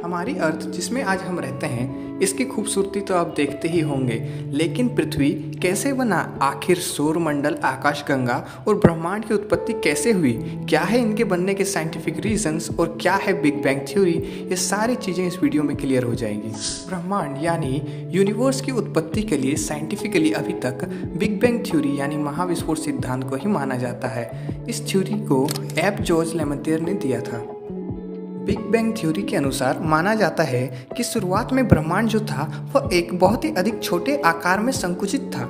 हमारी अर्थ जिसमें आज हम रहते हैं, इसकी खूबसूरती तो आप देखते ही होंगे, लेकिन पृथ्वी कैसे बना, आखिर सौरमंडल, आकाशगंगा और ब्रह्मांड की उत्पत्ति कैसे हुई, क्या है इनके बनने के साइंटिफिक रीजंस और क्या है बिग बैंग थ्योरी, ये सारी चीज़ें इस वीडियो में क्लियर हो जाएगी। ब्रह्मांड यानी यूनिवर्स की उत्पत्ति के लिए साइंटिफिकली अभी तक बिग बैंग थ्योरी यानी महाविस्फोट सिद्धांत को ही माना जाता है। इस थ्योरी को एफ जॉर्ज लेमेतियर ने दिया था। बिग बैंग थ्योरी के अनुसार माना जाता है कि शुरुआत में ब्रह्मांड जो था वह एक बहुत ही अधिक छोटे आकार में संकुचित था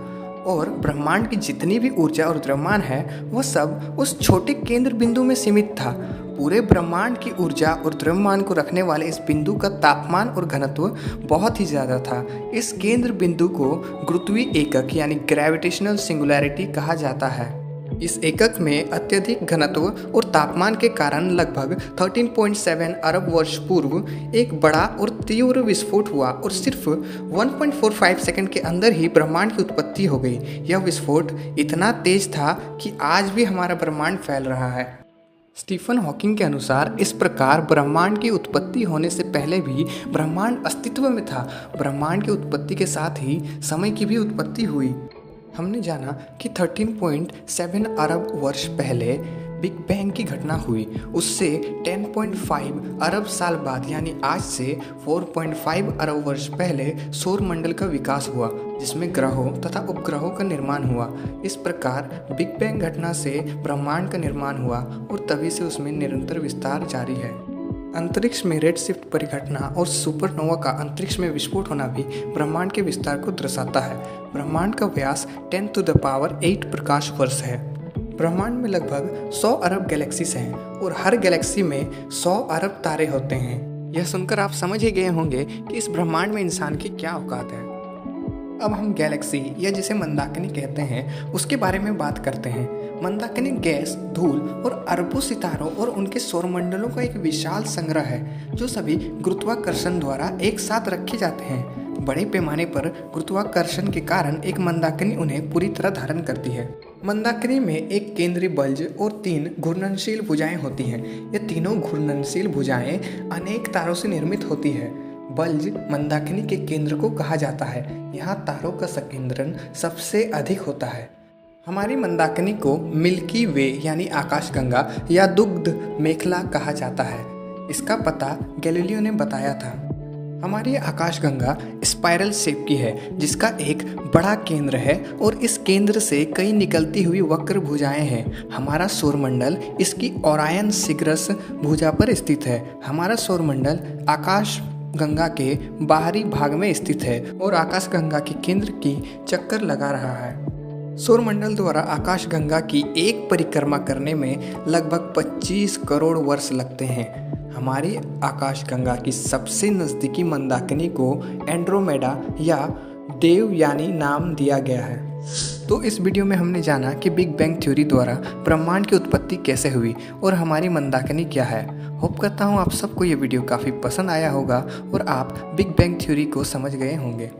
और ब्रह्मांड की जितनी भी ऊर्जा और द्रव्यमान है वह सब उस छोटे केंद्र बिंदु में सीमित था। पूरे ब्रह्मांड की ऊर्जा और द्रव्यमान को रखने वाले इस बिंदु का तापमान और घनत्व बहुत ही ज़्यादा था। इस केंद्र बिंदु को गुरुत्वीय एकक यानी ग्रेविटेशनल सिंगुलैरिटी कहा जाता है। इस एकक में अत्यधिक घनत्व और तापमान के कारण लगभग 13.7 अरब वर्ष पूर्व एक बड़ा और तीव्र विस्फोट हुआ और सिर्फ 1.45 सेकंड के अंदर ही ब्रह्मांड की उत्पत्ति हो गई। यह विस्फोट इतना तेज था कि आज भी हमारा ब्रह्मांड फैल रहा है। स्टीफन हॉकिंग के अनुसार इस प्रकार ब्रह्मांड की उत्पत्ति होने से पहले भी ब्रह्मांड अस्तित्व में था। ब्रह्मांड की उत्पत्ति के साथ ही समय की भी उत्पत्ति हुई। हमने जाना कि 13.7 अरब वर्ष पहले बिग बैंग की घटना हुई। उससे 10.5 अरब साल बाद यानी आज से 4.5 अरब वर्ष पहले सौरमंडल का विकास हुआ, जिसमें ग्रहों तथा उपग्रहों का निर्माण हुआ। इस प्रकार बिग बैंग घटना से ब्रह्मांड का निर्माण हुआ और तभी से उसमें निरंतर विस्तार जारी है। अंतरिक्ष में रेड शिफ्ट परिघटना और सुपरनोवा का अंतरिक्ष में विस्फोट होना भी ब्रह्मांड के विस्तार को दर्शाता है। ब्रह्मांड का व्यास 10⁸ प्रकाश वर्ष है। ब्रह्मांड में लगभग 100 अरब गैलेक्सीज हैं और हर गैलेक्सी में 100 अरब तारे होते हैं। यह सुनकर आप समझ ही गए होंगे कि इस ब्रह्मांड में इंसान की क्या औकात है। अब हम गैलेक्सी या जिसे मंदाकिनी कहते हैं उसके बारे में बात करते हैं। मंदाकिनी गैस, धूल और अरबों सितारों और उनके सौरमंडलों का एक विशाल संग्रह है जो सभी गुरुत्वाकर्षण द्वारा एक साथ रखे जाते हैं। बड़े पैमाने पर गुरुत्वाकर्षण के कारण एक मंदाकिनी उन्हें पूरी तरह धारण करती है। मंदाकिनी में एक केंद्रीय बल्ज और 3 घूर्णनशील भुजाएं होती हैं। ये तीनों घूर्णनशील भुजाएं अनेक तारों से निर्मित होती है। बल्ज मंदाकिनी के केंद्र को कहा जाता है। यहाँ तारों का संकेंद्रण सबसे अधिक होता है। हमारी मंदाकिनी को मिल्की वे यानी आकाशगंगा या दुग्ध मेखला कहा जाता है। इसका पता गैलीलियो ने बताया था। हमारी आकाशगंगा स्पाइरल शेप की है जिसका एक बड़ा केंद्र है और इस केंद्र से कई निकलती हुई वक्र भुजाएं हैं। हमारा सौरमंडल इसकी ओरायन सिगरस भुजा पर स्थित है। हमारा सौरमंडल आकाश गंगा के बाहरी भाग में स्थित है और आकाशगंगा के केंद्र की चक्कर लगा रहा है। सौरमंडल द्वारा आकाशगंगा की एक परिक्रमा करने में लगभग 25 करोड़ वर्ष लगते हैं। हमारी आकाशगंगा की सबसे नज़दीकी मंदाकिनी को एंड्रोमेडा या देव यानी नाम दिया गया है। तो इस वीडियो में हमने जाना कि बिग बैंग थ्योरी द्वारा ब्रह्मांड की उत्पत्ति कैसे हुई और हमारी मंदाकिनी क्या है। होप करता हूँ आप सबको ये वीडियो काफ़ी पसंद आया होगा और आप बिग बैंग थ्योरी को समझ गए होंगे।